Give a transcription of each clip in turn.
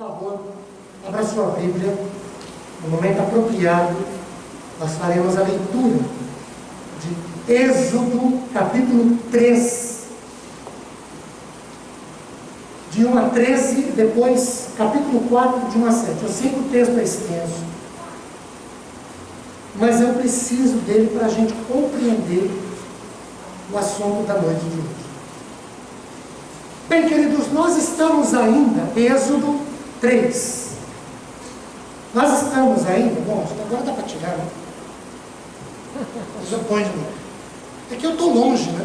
favor, abra sua Bíblia. No momento apropriado, nós faremos a leitura de Êxodo, capítulo 3, de 1 a 13, depois capítulo 4, de 1 a 7. Eu sei que o texto é extenso, mas eu preciso dele para a gente compreender o assunto da noite de hoje. Bem, queridos, nós estamos ainda, Êxodo 3. Nós estamos ainda, bom, agora dá para tirar, né? Você põe de novo. É que eu estou longe, né?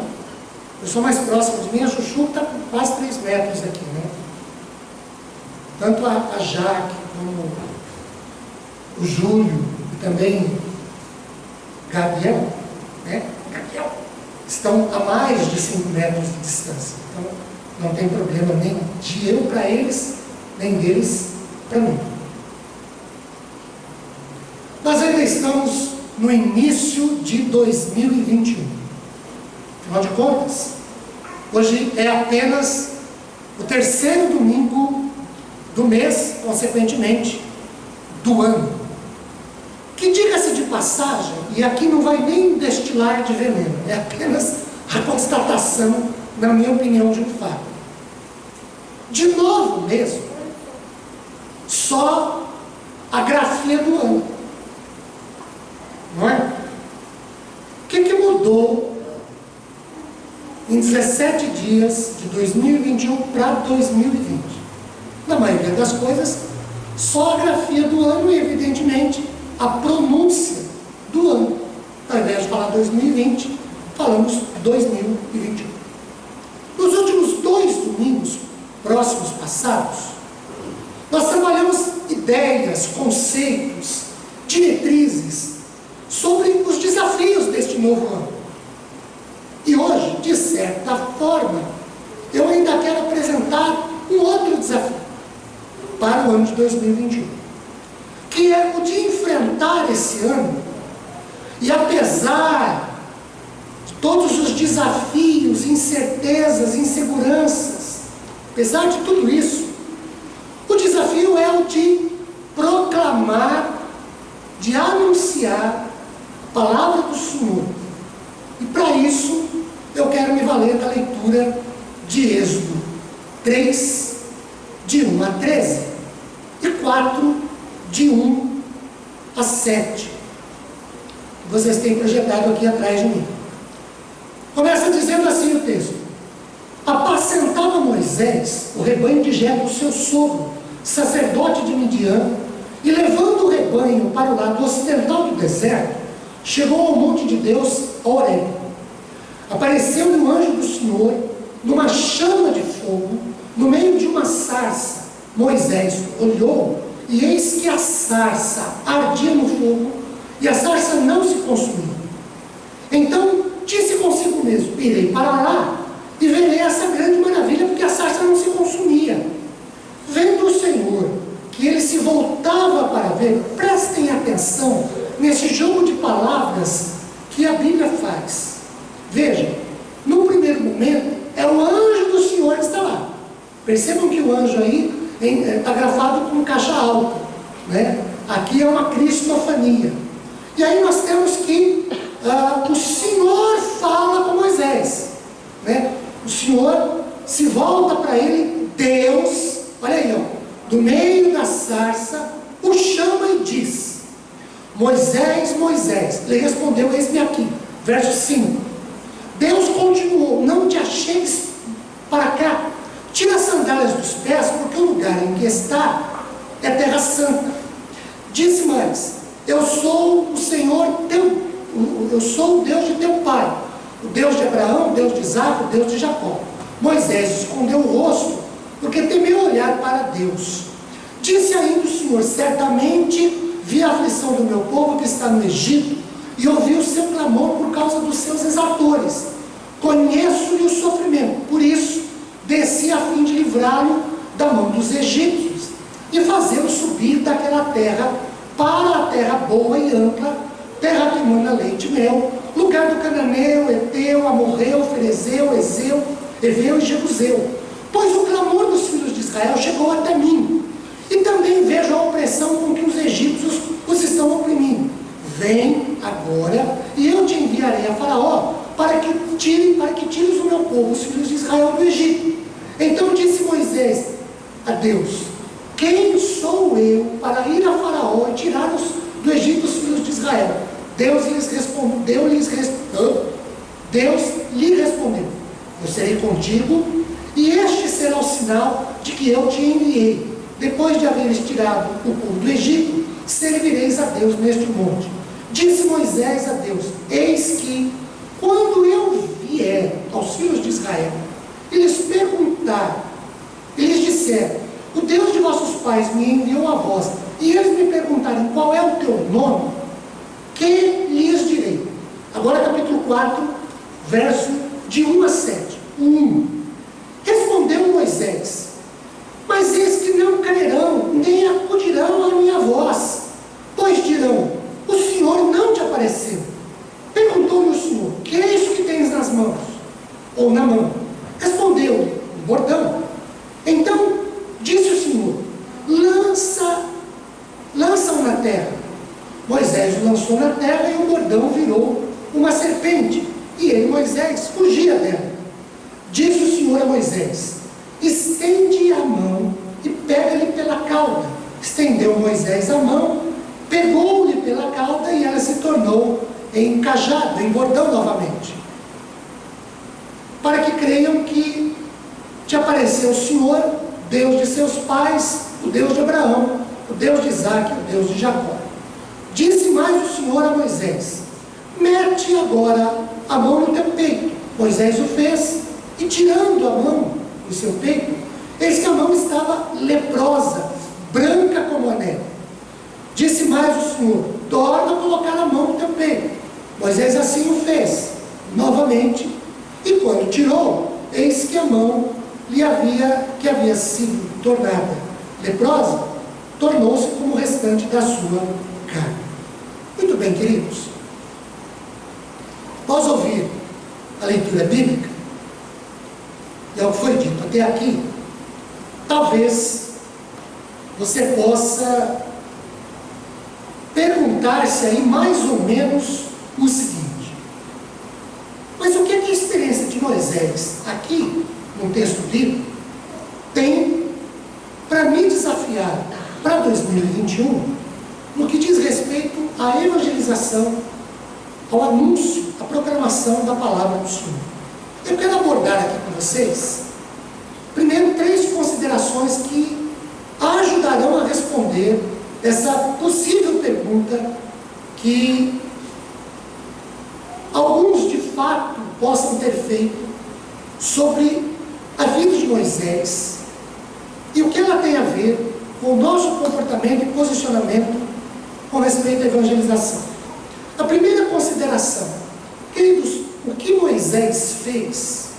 Eu sou mais próximo de mim, a Chuchu está quase 3 metros aqui, né? Tanto a Jaque, como o Júlio, e também Gabriel, né? Gabriel, estão a mais de 5 metros de distância. Então, não tem problema nem de eu para eles, nem deles para mim. Nós ainda estamos no início de 2021. Afinal de contas, hoje é apenas o 3º domingo do mês, consequentemente, do ano. Que, diga-se de passagem, e aqui não vai nem destilar de veneno, é apenas a constatação, na minha opinião, de um fato. De novo mesmo, só a grafia do ano. Não é? O que mudou em 17 dias de 2021 para 2020? Na maioria das coisas, só a grafia do ano e, evidentemente, a pronúncia do ano. Ao invés de falar 2020, falamos 2021. Nos últimos 2 domingos próximos passados, nós trabalhamos ideias, conceitos, diretrizes sobre os desafios deste novo ano. E hoje, de certa forma, eu ainda quero apresentar um outro desafio para o ano de 2021, que é o de enfrentar esse ano e, apesar de todos os desafios, incertezas, inseguranças, apesar de tudo isso, o desafio é o de proclamar, de anunciar a palavra do Senhor. E para isso, eu quero me valer da leitura de Êxodo 3, de 1 a 13, e 4, de 1 a 7. Vocês têm projetado aqui atrás de mim. Começa dizendo assim o texto: apacentava Moisés o rebanho de Jetro, seu sogro, sacerdote de Midian, e levando o rebanho para o lado ocidental do deserto, chegou ao monte de Deus, Horeb. Apareceu-lhe um anjo do Senhor, numa chama de fogo, no meio de uma sarça. Moisés olhou, e eis que a sarça ardia no fogo, e a sarça não se consumia. Então disse consigo mesmo: irei para lá e verei essa grande maravilha, porque a sarça não se consumia. Vendo o Senhor que ele se voltava para ver, prestem atenção nesse jogo de palavras que a Bíblia faz. Vejam, no primeiro momento é o anjo do Senhor que está lá. Percebam que o anjo aí está grafado com caixa alta, né? Aqui é uma cristofania. E aí nós temos que o Senhor fala com Moisés, né? O Senhor se volta para ele, Deus, olha aí, ó, do meio da sarça, o chama e diz: Moisés, Moisés. Ele respondeu: eis-me aqui. Verso 5. Deus continuou: não te achegues para cá, tira as sandálias dos pés, porque o lugar em que está é terra santa. Disse mais: eu sou o Senhor teu, eu sou o Deus de teu pai, o Deus de Abraão, o Deus de Isaac, o Deus de Jacó. Moisés escondeu o rosto, porque temeu olhar para Deus. Disse ainda o Senhor: certamente vi a aflição do meu povo que está no Egito, e ouvi o seu clamor por causa dos seus exatores. Conheço-lhe o sofrimento, por isso desci a fim de livrá-lo da mão dos egípcios, e fazê-lo subir daquela terra para a terra boa e ampla, terra que mana leite e mel, lugar do cananeu, Eteu, Amorreu, Ferezeu, Ezeu, Eveu e Jebuseu. Pois o clamor dos filhos de Israel chegou até mim, e agora, e eu te enviarei a Faraó, para que tires o meu povo, os filhos de Israel, do Egito. Então disse Moisés a Deus: quem sou eu para ir a Faraó e tirar do Egito os filhos de Israel? Deus lhe respondeu: eu serei contigo, e este será o sinal de que eu te enviei. Depois de haveres tirado o povo do Egito, servireis a Deus neste monte. Disse Moisés a Deus: eis que, quando eu vier aos filhos de Israel, e lhes disser: o Deus de vossos pais me enviou a vós, e eles me perguntarem qual é o teu nome, que lhes direi? Agora capítulo 4, verso de 1 a 7. 1. Respondeu Moisés: mas eis que não crerão, nem acudirão à minha voz, pois dirão: o Senhor não te apareceu. Perguntou-lhe o Senhor: que é isso que tens nas mãos? Ou na mão? Respondeu-lhe: um bordão. Então disse o Senhor: lança-o na terra. Moisés o lançou na terra, e o bordão virou uma serpente, e ele, Moisés, fugia dela. Disse o Senhor a Moisés: estende a mão e pega-lhe pela cauda. Estendeu Moisés a mão, pegou-lhe pela cauda, e ela se tornou em cajado, em bordão novamente, para que creiam que te apareceu o Senhor, Deus de seus pais, o Deus de Abraão, o Deus de Isaque, o Deus de Jacó. Disse mais o Senhor a Moisés: mete agora a mão no teu peito. Moisés o fez, e tirando a mão do seu peito, eis que a mão estava leprosa, branca como a neve. Disse mais o Senhor: torna a colocar a mão no teu peito. Moisés assim o fez, novamente, e quando tirou, eis que a mão que havia sido tornada leprosa, tornou-se como o restante da sua carne. Muito bem, queridos. Após ouvir a leitura bíblica, e ao que foi dito até aqui, talvez você possa perguntar-se aí mais ou menos o seguinte: mas o que é que a experiência de Moisés, aqui no texto bíblico, tem para me desafiar para 2021, no que diz respeito à evangelização, ao anúncio, à proclamação da palavra do Senhor? Eu quero abordar aqui com vocês, primeiro, 3 considerações que ajudarão a responder essa possível pergunta que alguns de fato possam ter feito sobre a vida de Moisés e o que ela tem a ver com o nosso comportamento e posicionamento com respeito à evangelização. A primeira consideração, queridos, o que Moisés fez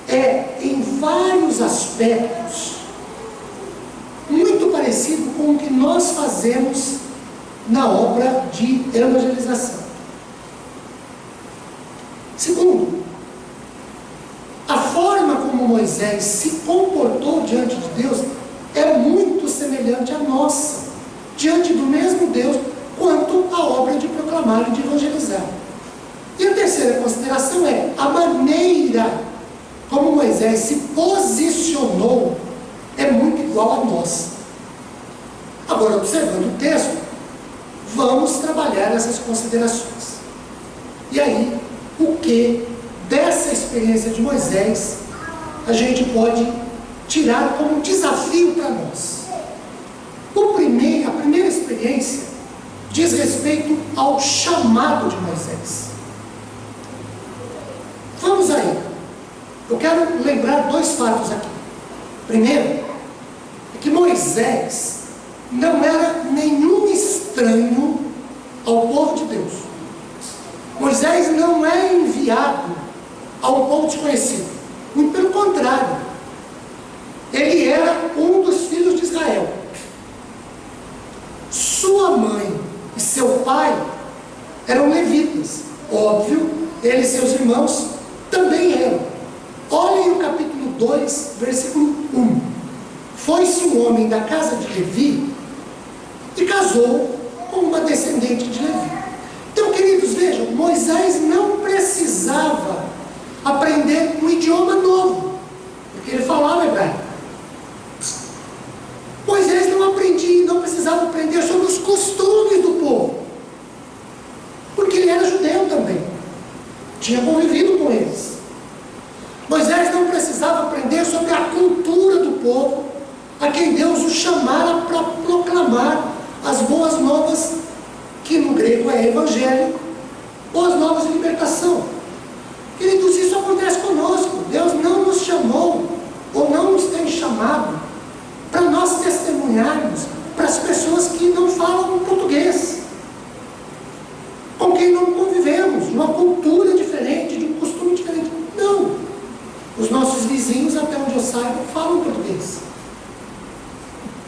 é, em vários aspectos, muito parecido com o que nós fazemos na obra de evangelização. Segundo, a forma como Moisés se comportou diante de Deus é muito semelhante à nossa, diante do mesmo Deus, quanto à obra de proclamar e de evangelizar. E a terceira consideração é a maneira como Moisés se posicionou é muito igual a nossa. Agora, observando o texto, vamos trabalhar essas considerações. E aí, o que dessa experiência de Moisés a gente pode tirar como um desafio para nós? A primeira experiência diz respeito ao chamado de Moisés. Vamos aí. Eu quero lembrar 2 fatos aqui. Primeiro, é que Moisés não era nenhum estranho ao povo de Deus. Moisés não é enviado ao povo desconhecido. Muito pelo contrário. Ele era um dos filhos de Israel. Sua mãe e seu pai eram levitas. Óbvio, ele e seus irmãos também eram. Olhem o capítulo 2, versículo 1. Foi-se um homem da casa de Levi e casou com uma descendente de Levi. Então, Queridos, vejam, Moisés não precisava aprender um idioma novo, porque ele falava hebraico. Moisés não precisava aprender sobre os costumes do povo, porque ele era judeu também, tinha convivido com eles. Moisés não precisava aprender sobre a cultura do povo, a quem Deus o chamara para proclamar as boas novas, que no grego é evangelho, boas novas de libertação. Queridos, isso acontece conosco. Deus não nos chamou, ou não nos tem chamado, para nós testemunharmos para as pessoas que não falam português, com quem não convivemos, de uma cultura diferente, de um costume diferente. Não. Os nossos vizinhos, até onde eu saiba, falam português.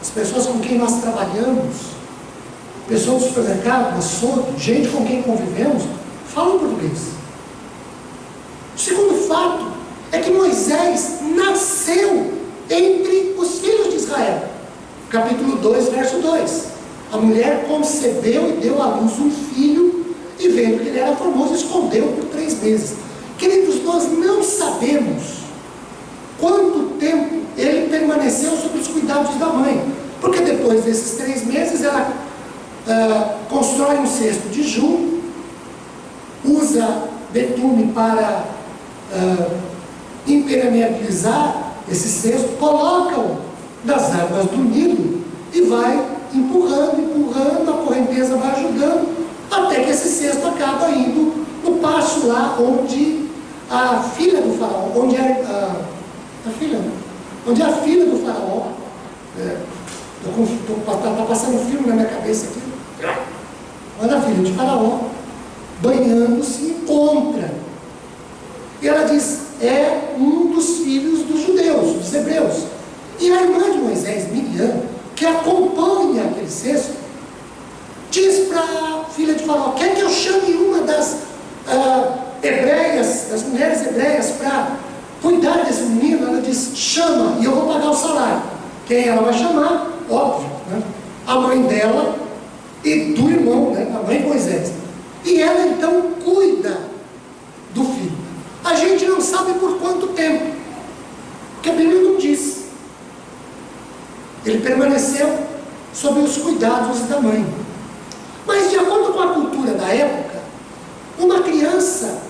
As pessoas com quem nós trabalhamos, pessoas do supermercado, açougue, gente com quem convivemos, falam português. O segundo fato é que Moisés nasceu entre os filhos de Israel. Capítulo 2, verso 2. A mulher concebeu e deu à luz um filho, e vendo que ele era formoso, escondeu por 3 meses. Queridos, nós não sabemos quanto tempo ele permaneceu sob os cuidados da mãe, porque depois desses 3 meses ela constrói um cesto de junco, usa betume para impermeabilizar esse cesto, coloca-o nas águas do Nilo e vai empurrando, a correnteza vai ajudando, até que esse cesto acaba indo no passo lá onde a filha do faraó, onde a filha do faraó, está passando um filme na minha cabeça aqui, onde a filha de faraó, banhando-se, encontra, e ela diz, é um dos filhos dos judeus, dos hebreus. E a irmã de Moisés, Miriam, que acompanha aquele cesto, diz para a filha de faraó, quer que eu chame uma das hebreias, das mulheres hebreias, para cuidar desse menino? Ela diz, chama, e eu vou pagar o salário. Quem ela vai chamar? Óbvio, né? A mãe dela e do irmão, né? A mãe de Moisés. E ela então cuida do filho. A gente não sabe por quanto tempo, porque a Bíblia não diz. Ele permaneceu sob os cuidados da mãe. Mas de acordo com a cultura da época, uma criança,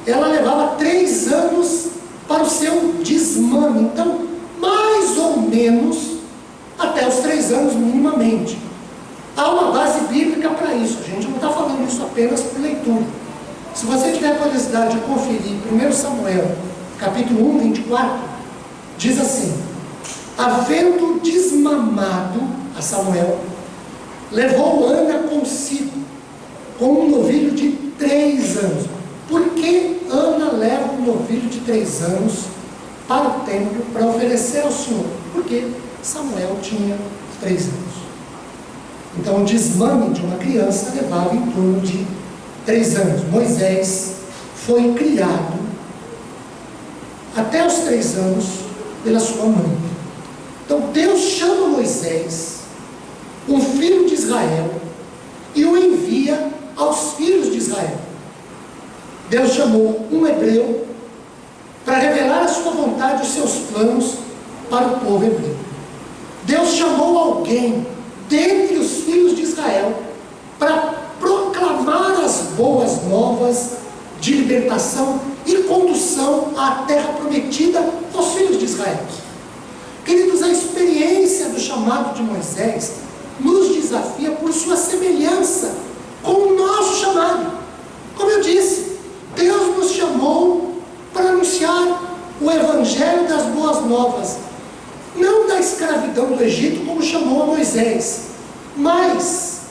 ela levava 3 anos para o seu desmame. Então, mais ou menos, até os 3 anos minimamente. Há uma base bíblica para isso. A gente não está falando isso apenas por leitura. Se você tiver curiosidade de conferir 1 Samuel, capítulo 1, 24, diz assim, havendo desmamado a Samuel, levou Ana consigo, com um novilho de 3 anos. Por que Ana leva um novilho de 3 anos para o templo para oferecer ao Senhor? Porque Samuel tinha 3 anos. Então o desmame de uma criança levava em torno de 3 anos. Moisés foi criado até os 3 anos pela sua mãe. Então Deus chama Moisés, um filho de Israel, e o envia aos filhos de Israel. Deus chamou um hebreu para revelar a sua vontade e os seus planos para o povo hebreu. Deus chamou alguém dentre os filhos de Israel para proclamar as boas novas de libertação e condução à terra prometida aos filhos de Israel. Queridos, a experiência do chamado de Moisés nos desafia por sua semelhança com o nosso chamado. Como eu disse, Deus nos chamou para anunciar o evangelho das boas novas, não da escravidão do Egito, como chamou a Moisés, mas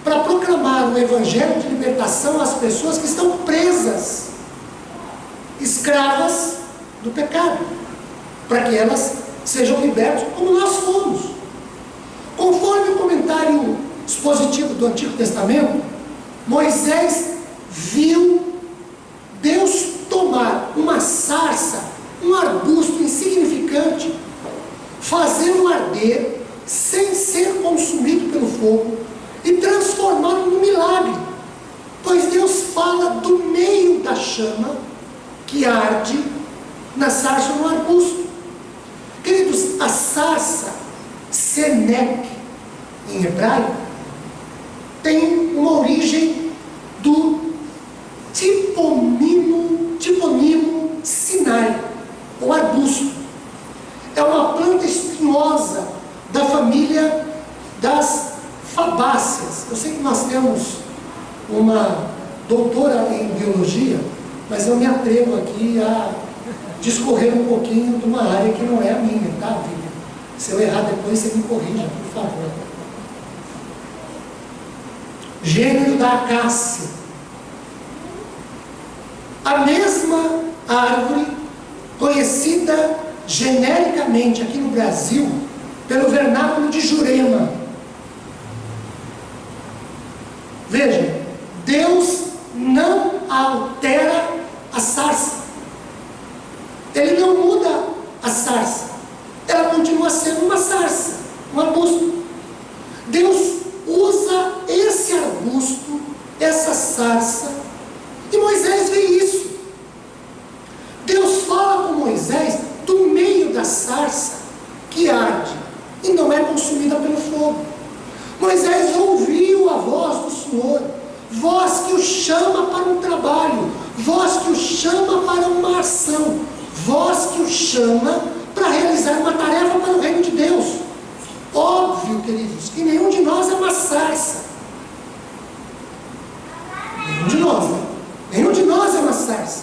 para proclamar o evangelho de libertação às pessoas que estão presas, escravas do pecado, para que elas sejam libertas como nós fomos. Conforme o comentário expositivo do Antigo Testamento, Moisés viu Deus tomar uma sarça, um arbusto insignificante, fazê-lo arder sem ser consumido pelo fogo e transformá-lo num milagre, pois Mas Deus fala do meio da chama que arde na sarça ou no arbusto. Queridos, a sarça, Senec, em hebraico, tem uma origem do tiponimo Sinai, o arbusto. É uma planta espinhosa da família das fabáceas. Eu sei que nós temos uma doutora em biologia, mas eu me atrevo aqui a discorrer um pouquinho de uma área que não é a minha, tá, Vivian? Se eu errar depois, você me corrija, por favor. Gênero da acácia. A mesma árvore conhecida genericamente aqui no Brasil pelo vernáculo de Jurema. Veja, Deus não altera a sarça. Ele não muda a sarça. Ela continua sendo uma sarça, um arbusto. Deus usa esse arbusto, essa sarça, e Moisés vê isso. Deus fala com Moisés do meio da sarça que arde e não é consumida pelo fogo. Moisés ouviu a voz do Senhor, voz que o chama para um trabalho, voz que o chama para uma ação, voz que o chama para realizar uma tarefa para o reino de Deus. Óbvio, queridos, que nenhum de nós é uma sarça. Nenhum de nós, né? Nenhum de nós é uma sarça.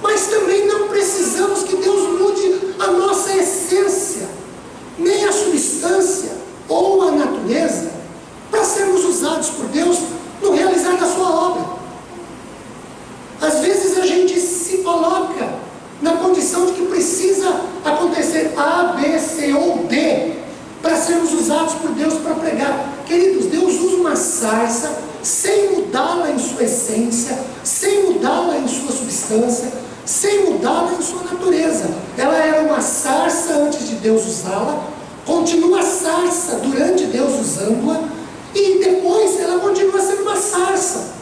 Mas também não precisamos que Deus mude a nossa essência, nem a substância ou a natureza, para sermos usados por Deus no realizar da sua obra. Às vezes a gente se coloca na condição de que precisa acontecer A, B, C ou D para sermos usados por Deus para pregar. Queridos, Deus usa uma sarça sem mudá-la em sua essência, sem mudá-la em sua substância, sem mudá-la em sua natureza. Ela era uma sarça antes de Deus usá-la, continua sarça durante Deus usando-a, e depois ela continua sendo uma sarça.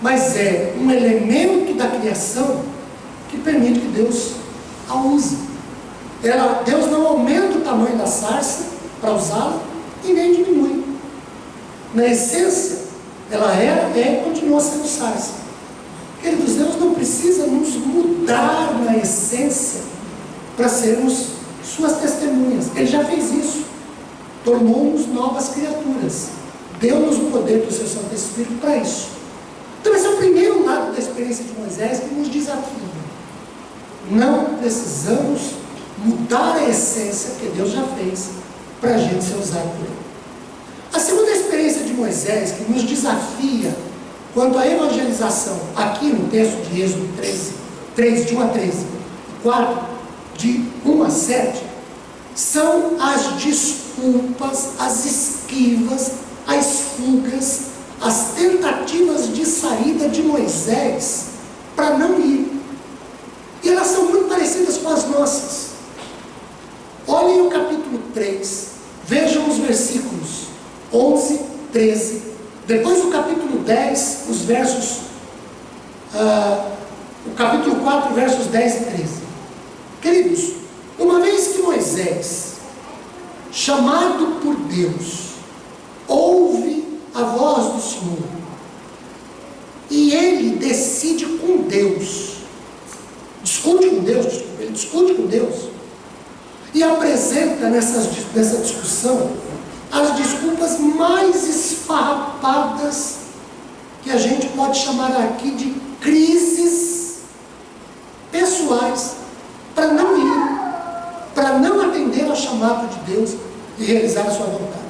Mas é um elemento da criação que permite que Deus a use. Deus não aumenta o tamanho da sarça para usá-la e nem diminui. Na essência, ela era, é e continua sendo sarça. Queridos, Deus não precisa nos mudar na essência para sermos suas testemunhas. Ele já fez isso. Tornou-nos novas criaturas. Deu-nos o poder do seu Santo Espírito para isso. Então esse é o primeiro lado da experiência de Moisés que nos desafia. Não precisamos mudar a essência que Deus já fez para a gente ser usado por Ele. A segunda experiência de Moisés que nos desafia quanto à evangelização, aqui no texto de Êxodo 3, de 1 a 13, 4, de 1 a 7, são as desculpas, as esquivas, as fugas, as tentativas de saída de Moisés para não ir. E elas são muito parecidas com as nossas. Olhem o capítulo 3, vejam os versículos 11, 13, depois o capítulo 10, os versos, o capítulo 4, versos 10 e 13. Queridos, uma vez que Moisés, chamado por Deus, ouve a voz do Senhor, e ele decide com Deus, ele discute com Deus, e apresenta nessa discussão as desculpas mais esfarrapadas que a gente pode chamar aqui de crises pessoais, para não ir, para não atender ao chamado de Deus e realizar a sua vontade.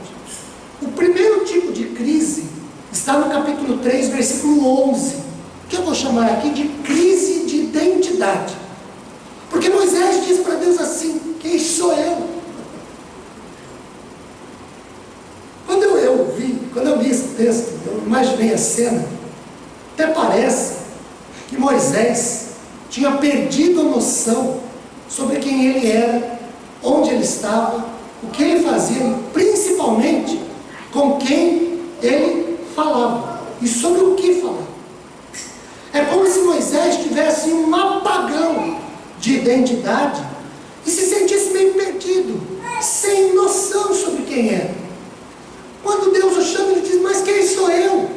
O primeiro tipo de crise está no capítulo 3, versículo 11, que eu vou chamar aqui de crise de identidade. Porque Moisés diz para Deus assim: quem sou eu? Quando eu li esse texto, eu imaginei a cena. Até parece que Moisés tinha perdido a noção sobre quem ele era, onde ele estava, o que ele fazia e principalmente com quem ele falava e sobre o que falava. É como se Moisés tivesse um apagão de identidade e se sentisse meio perdido, sem noção sobre quem é. Quando Deus o chama, ele diz: mas quem sou eu?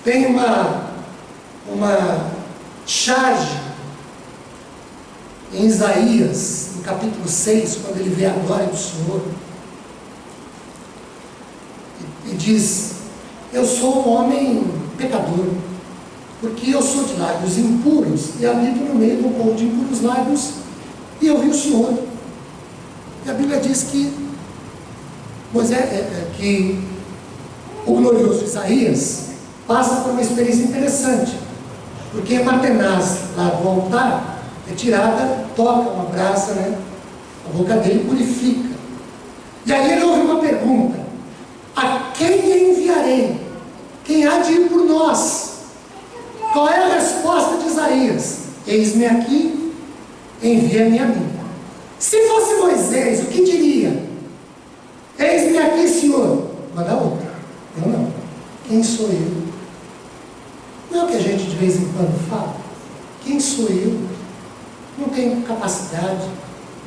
Tem uma charge em Isaías, no capítulo 6, quando ele vê a glória do Senhor, e diz: eu sou um homem pecador, porque eu sou de lábios impuros e habito no meio de um povo de impuros lábios, e eu vi o Senhor. E a Bíblia diz que que o glorioso Isaías passa por uma experiência interessante, porque Matenaz, lá do altar, é tirada, toca uma brasa, a boca dele purifica. E aí ele ouve uma pergunta: a quem enviarei? Quem há de ir por nós? Qual é a resposta de Isaías? Eis-me aqui, envia-me a mim. Se fosse Moisés, o que diria? Eis-me aqui, Senhor. Manda outra. Eu não. Quem sou eu? Não é o que a gente de vez em quando fala? Quem sou eu? Não tenho capacidade,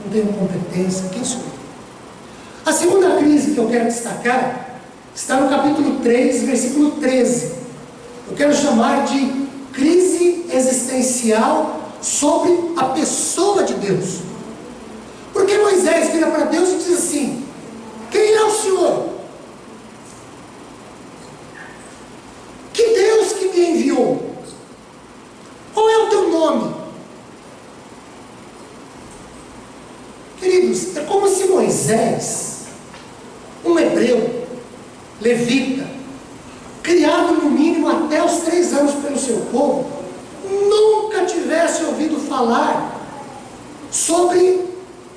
não tenho competência. Quem sou eu? A segunda crise que eu quero destacar está no capítulo 3, versículo 13. Eu quero chamar de crise existencial sobre a pessoa de Deus. Porque Moisés vira para Deus e diz assim: quem é o Senhor? Que Deus que me enviou? Qual é o teu nome? Queridos, é como se Moisés, um hebreu, levita, criado no mínimo até os 3 anos pelo seu povo, nunca tivesse ouvido falar sobre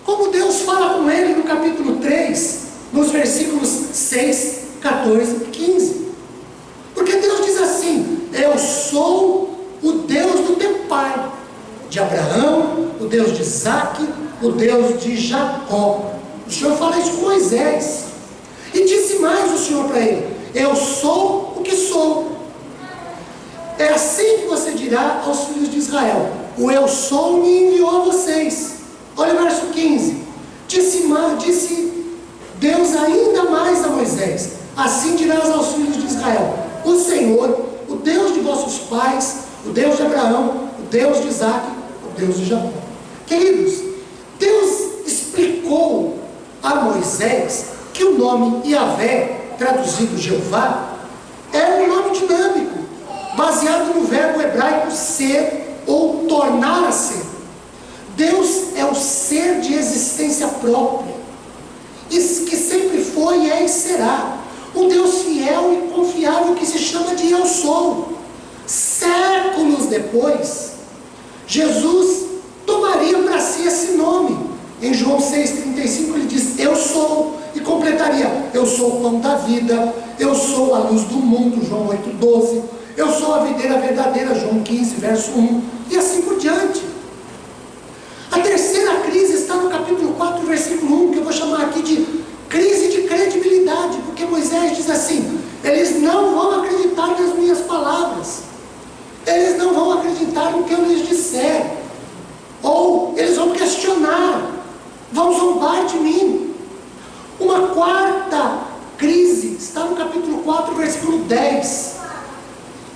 como Deus fala com ele no capítulo 3, nos versículos 6, 14 e 15. Porque Deus diz assim: eu sou o Deus do teu pai, de Abraão, o Deus de Isaque, o Deus de Jacó. O Senhor fala isso com Moisés. E disse mais o Senhor para ele: eu sou o que sou. É assim que você dirá aos filhos de Israel: o eu sou me enviou a vocês. Olha o verso 15. Disse Deus ainda mais a Moisés: assim dirás aos filhos de Israel: o Senhor, o Deus de vossos pais, o Deus de Abraão, o Deus de Isaque, o Deus de Jacó. Queridos, Deus explicou a Moisés que o nome Yahvé, traduzido Jeová, é um nome dinâmico, baseado no verbo hebraico ser ou tornar a ser. Deus é o ser de existência própria, que sempre foi, é e será. Um Deus fiel e confiável que se chama de Eu Sou. Séculos depois, Jesus tomaria para si esse nome. Em João 6,35 ele diz: eu sou, e completaria: eu sou o pão da vida, eu sou a luz do mundo, João 8,12, eu sou a videira verdadeira, João 15, verso 1, e assim por diante. A terceira crise está no capítulo 4, versículo 1, que eu vou chamar aqui de crise de credibilidade, porque Moisés diz assim: eles não vão acreditar nas minhas palavras, eles não vão acreditar no que eu lhes disser, ou eles vão questionar, vão zombar de mim. Uma quarta crise está no capítulo 4, versículo 10,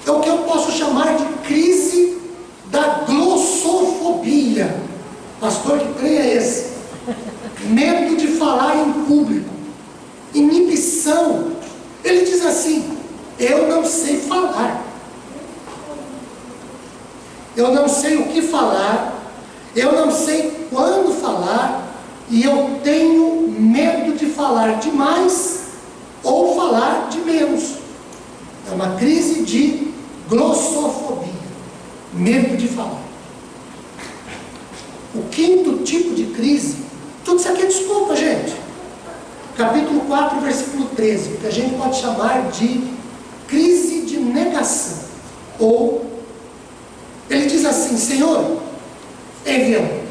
é o que eu posso chamar de crise da glossofobia. Pastor, que trem é esse? Medo de falar em público, inibição. Ele diz assim: eu não sei falar, eu não sei o que falar, eu não sei quando falar, e eu tenho medo de falar demais ou falar de menos. É uma crise de glossofobia, medo de falar. O quinto tipo de crise, tudo isso aqui é desculpa, gente. Capítulo 4, versículo 13, que a gente pode chamar de crise de negação. Ou, ele diz assim: Senhor, envia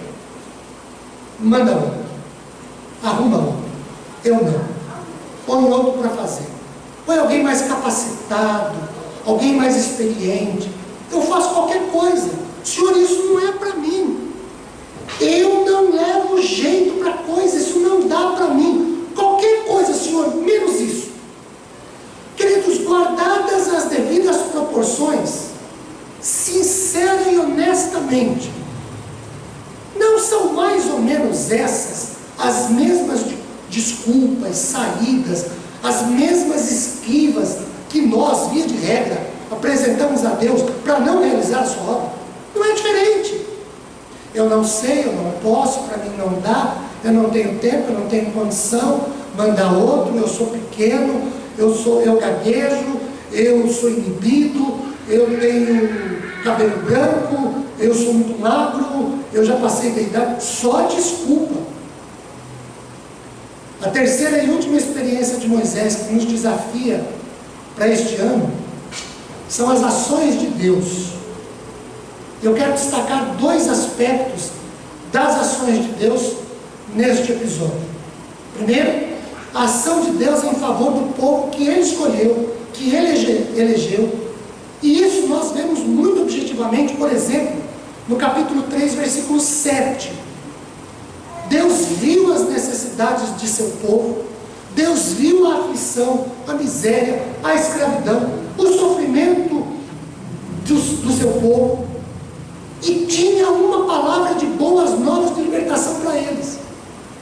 um, manda um, arruma um, eu não. põe outro para fazer. Põe alguém mais capacitado, alguém mais experiente. Eu faço qualquer coisa. Senhor, isso não é para mim. Eu não levo jeito para coisa, isso não dá para mim. Qualquer coisa, Senhor, menos isso. Queridos, guardadas as devidas proporções, sincera e honestamente, não são mais ou menos essas as mesmas desculpas, saídas, as mesmas esquivas que nós, via de regra, apresentamos a Deus para não realizar a sua obra? Não é diferente. Eu não sei, eu não posso, para mim não dá, eu não tenho tempo, eu não tenho condição, manda outro, eu sou pequeno, eu gaguejo, eu sou inibido, eu tenho cabelo branco, eu sou muito magro, eu já passei da idade. Só desculpa. A terceira e última experiência de Moisés que nos desafia para este ano são as ações de Deus. Eu quero destacar 2 aspectos das ações de Deus neste episódio. Primeiro, a ação de Deus em favor do povo que Ele escolheu, que Ele elegeu. E isso nós vemos muito objetivamente, por exemplo, no capítulo 3, versículo 7. Deus viu as necessidades de seu povo, Deus viu a aflição, a miséria, a escravidão, o sofrimento do seu povo, e tinha uma palavra de boas novas de libertação para eles.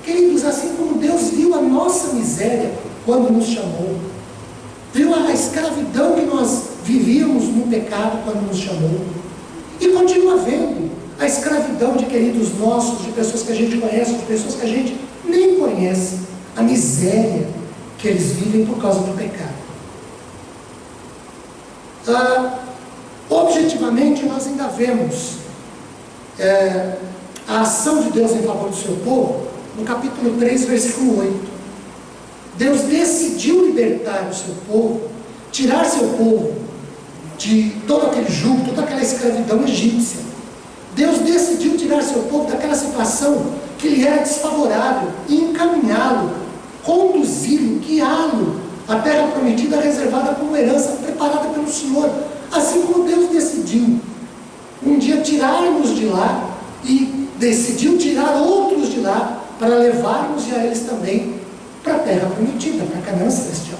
Queridos, assim como Deus viu a nossa miséria quando nos chamou, viu a escravidão que nós vivíamos no pecado quando nos chamou, e continua vendo a escravidão de queridos nossos, de pessoas que a gente conhece, de pessoas que a gente nem conhece, a miséria que eles vivem por causa do pecado. Objetivamente, nós ainda vemos a ação de Deus em favor do seu povo no capítulo 3, versículo 8. Deus decidiu libertar o seu povo, tirar seu povo de todo aquele jugo, toda aquela escravidão egípcia. Deus decidiu tirar seu povo daquela situação que lhe era desfavorável e encaminhá-lo, conduzi-lo, guiá-lo à terra prometida, reservada como herança preparada pelo Senhor. Assim como Deus decidiu um dia tirar-nos de lá e decidiu tirar outros de lá para levarmos a eles também para a terra prometida, para a Canaã celestial.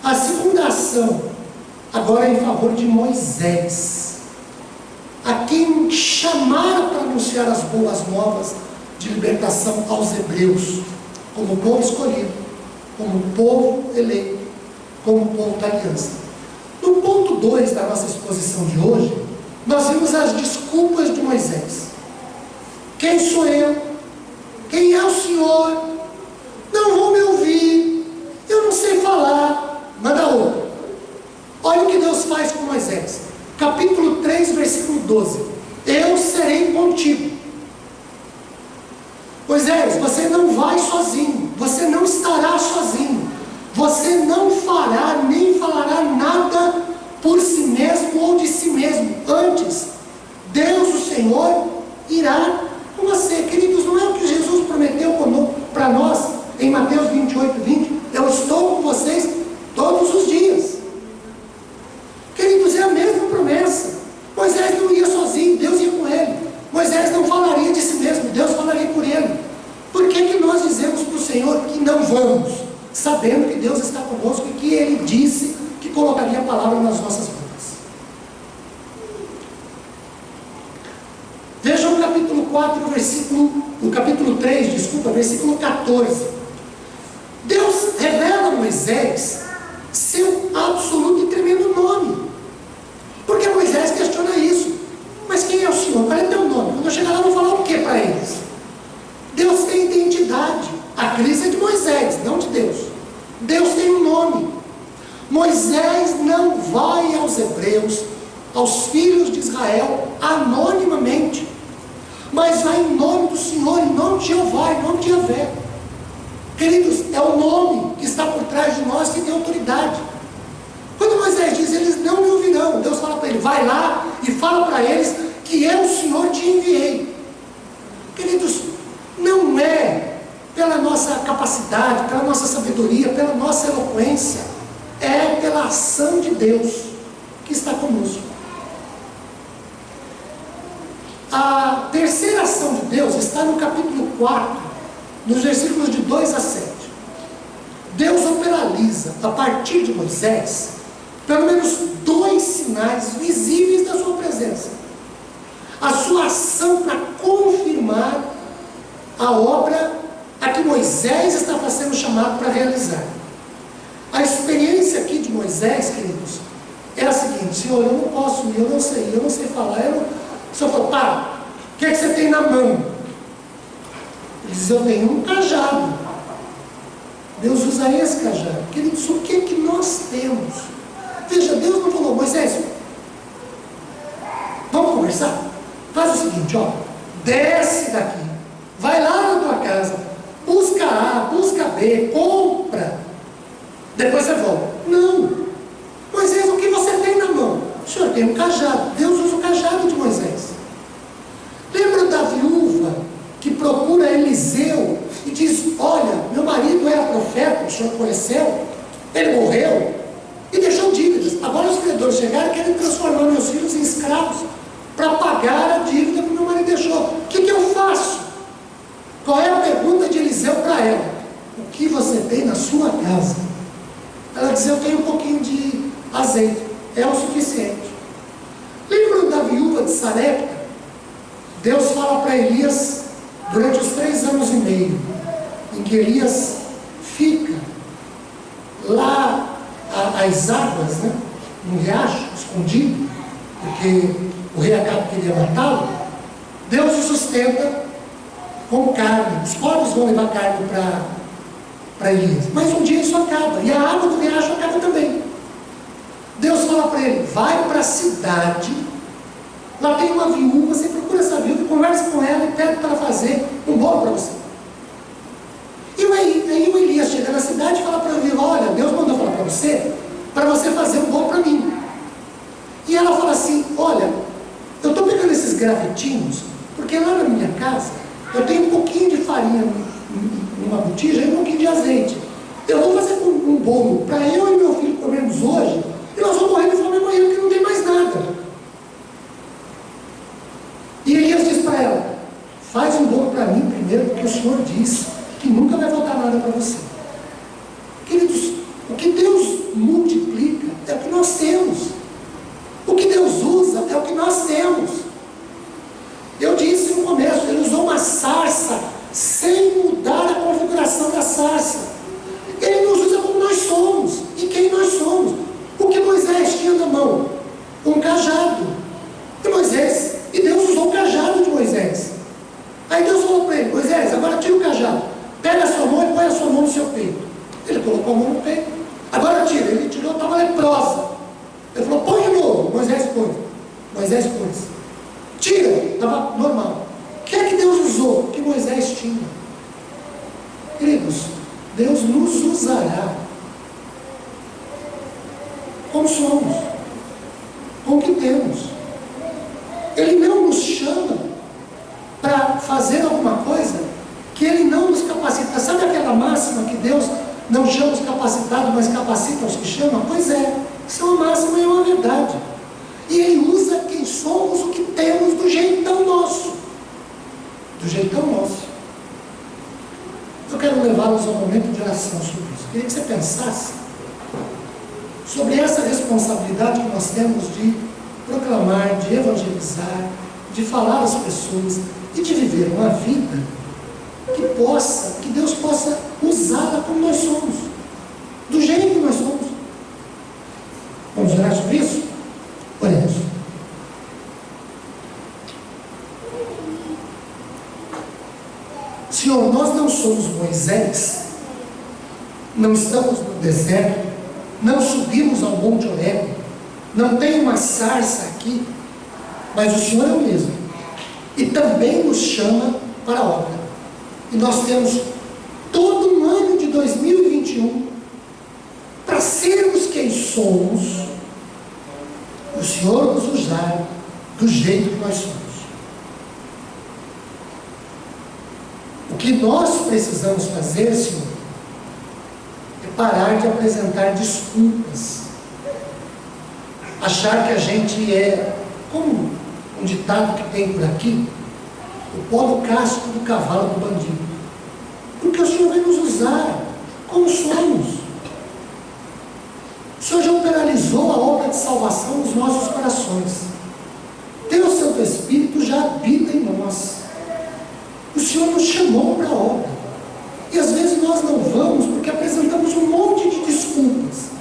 A segunda ação agora é em favor de Moisés, a quem chamaram para anunciar as boas novas de libertação aos hebreus, como povo escolhido, como povo eleito, como povo da aliança. No ponto 2 da nossa exposição de hoje, nós vimos as desculpas de Moisés. Quem sou eu? Quem é o Senhor? Não vou me ouvir, eu não sei falar. Manda outro. Olha o que Deus faz com Moisés. Capítulo 3, versículo 12. Eu serei contigo. Moisés, você não vai sozinho, você não estará sozinho, você não fará nem falará nada por si mesmo ou de si mesmo. Antes, Deus, o Senhor, irá com você. Queridos, não é o que Jesus prometeu para nós em Mateus 28, 20? Eu estou com vocês todos os dias. Queridos, é a mesma promessa. Moisés não ia sozinho, Deus ia com ele. Moisés não falaria de si mesmo, Deus falaria por ele. Por que nós dizemos para o Senhor que não vamos, sabendo que Deus está conosco e que Ele disse que colocaria a palavra nas nossas bocas? Vejam o capítulo 4, capítulo 3, versículo 14. Deus revela a Moisés seu absoluto e tremendo nome. Porque Moisés questiona isso. Mas quem é o Senhor? Qual é o teu nome? Quando eu chegar lá, eu vou falar o que para eles? Deus tem identidade. A crise é de Moisés, não de Deus. Deus tem um nome. Moisés não vai aos hebreus, aos filhos de Israel, anonimamente, mas vai em nome do Senhor, em nome de Jeová, em nome de Yahvé. Queridos, é o nome que está por trás de nós que tem autoridade. Quando Moisés diz, eles não me ouvirão, Deus fala para ele, vai lá e fala para eles que eu, o Senhor, te enviei. Queridos, não é pela nossa nossa capacidade, pela nossa sabedoria, pela nossa eloquência. É pela ação de Deus que está conosco. A terceira ação de Deus está no capítulo 4, nos versículos de 2 a 7. Deus operaliza, a partir de Moisés, pelo menos 2 sinais visíveis da sua presença. A sua ação para confirmar a obra a que Moisés estava sendo chamado para realizar. A experiência aqui de Moisés, queridos, é a seguinte: Senhor, eu não posso ir, eu não sei falar. O Senhor falou: pá, o que é que você tem na mão? Ele diz: eu tenho um cajado. Deus usa esse cajado. Queridos, o que é que nós temos? Veja, Deus não falou: Moisés, vamos conversar? Faz o seguinte, ó, desce daqui, vai lá na tua casa, busca A, busca B, compra, depois você volta. Não. Moisés, o que você tem na mão? O Senhor tem um cajado. Deus usa o cajado de Moisés. Lembra da viúva que procura Eliseu e diz: olha, meu marido era profeta, o senhor conheceu, ele morreu e deixou dívidas. Agora os credores chegaram e querem transformar meus filhos em escravos para pagar a dívida que meu marido deixou. O que eu faço? Qual é a pergunta de Eliseu para ela? O que você tem na sua casa? Ela diz: eu tenho um pouquinho de azeite, é o suficiente. Lembram da viúva de Sarepta? Deus fala para Elias durante os 3 anos e meio, em que Elias fica lá às águas, né, no riacho, escondido, porque o rei Acabe queria matá-lo. Deus o sustenta com carne. Os corvos vão levar carne para Elias, mas um dia isso acaba, e a água do riacho acaba também. Deus fala para ele: vai para a cidade, lá tem uma viúva, você procura essa viúva, conversa com ela e pede para fazer um bolo para você. E aí o Elias chega na cidade e fala para a viúva: olha, Deus mandou falar para você fazer um bolo para mim. E ela fala assim: olha, eu estou pegando esses gravetinhos, porque lá na minha casa eu tenho um pouquinho de farinha numa botija e um pouquinho de azeite. Eu vou fazer um bolo para eu e meu filho comermos hoje, e nós vamos morrer de fome amanhã, porque não tem mais nada. E Elias diz para ela: faz um bolo para mim primeiro, porque o Senhor disse que nunca vai faltar nada para você. Queridos, o que Deus multiplica é o que nós temos. O que Deus usa é o que nós temos. Eu disse no começo, ele usou uma sarça sem mudar a configuração da sarça. Ele nos usa como nós somos e quem nós somos. O que Moisés tinha na mão? Um cajado. E Deus usou o cajado de Moisés. Aí Deus falou para ele: Moisés, agora tira o cajado, pega a sua mão e põe a sua mão no seu peito. Ele colocou a mão no peito. Agora tira. Ele tirou, estava leprosa. Ele falou: põe de novo. Moisés pôs. Tira, estava normal. O que é que Deus usou? O que Moisés tinha. Queridos, Deus nos usará como somos, com o que temos. Ele não nos chama para fazer alguma coisa que Ele não nos capacita. Sabe aquela máxima que Deus não chama os capacitados, mas capacita os que chama? Pois é, isso é uma máxima e é uma verdade. E Ele usa quem somos, o que temos, do jeitão nosso. Do jeitão nosso. Eu quero levá-los a um momento de oração sobre isso. Queria que você pensasse sobre essa responsabilidade que nós temos de proclamar, de evangelizar, de falar às pessoas e de viver uma vida que Deus possa usá-la como nós somos, do jeito que nós somos. Vamos orar sobre isso? Oremos. Senhor, nós não somos Moisés, não estamos no deserto, não subimos ao Monte Horebe, não tem uma sarça aqui, mas o Senhor é o mesmo, e também nos chama para a obra. E nós temos todo um ano de 2021 para sermos quem somos, o Senhor nos usar do jeito que nós somos. O que nós precisamos fazer, Senhor, é parar de apresentar desculpas. Achar que a gente é, como um ditado que tem por aqui, o pó do casco do cavalo do bandido. Porque o Senhor vai nos usar como somos. O Senhor já operalizou a obra de salvação nos nossos corações. Deus, Santo Espírito, já habita em nós. O Senhor nos chamou para a obra. E às vezes nós não vamos porque apresentamos um monte de desculpas.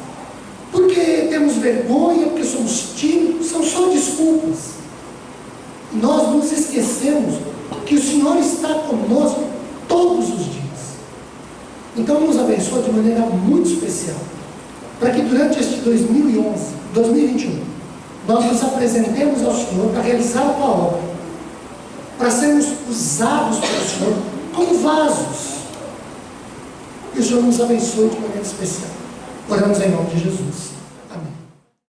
Porque temos vergonha, porque somos tímidos, são só desculpas. Nós nos esquecemos que o Senhor está conosco todos os dias. Então nos abençoa de maneira muito especial, para que durante este 2021, nós nos apresentemos ao Senhor para realizar a tua obra, para sermos usados pelo Senhor como vasos. E o Senhor nos abençoe de maneira especial. Oramos em nome de Jesus.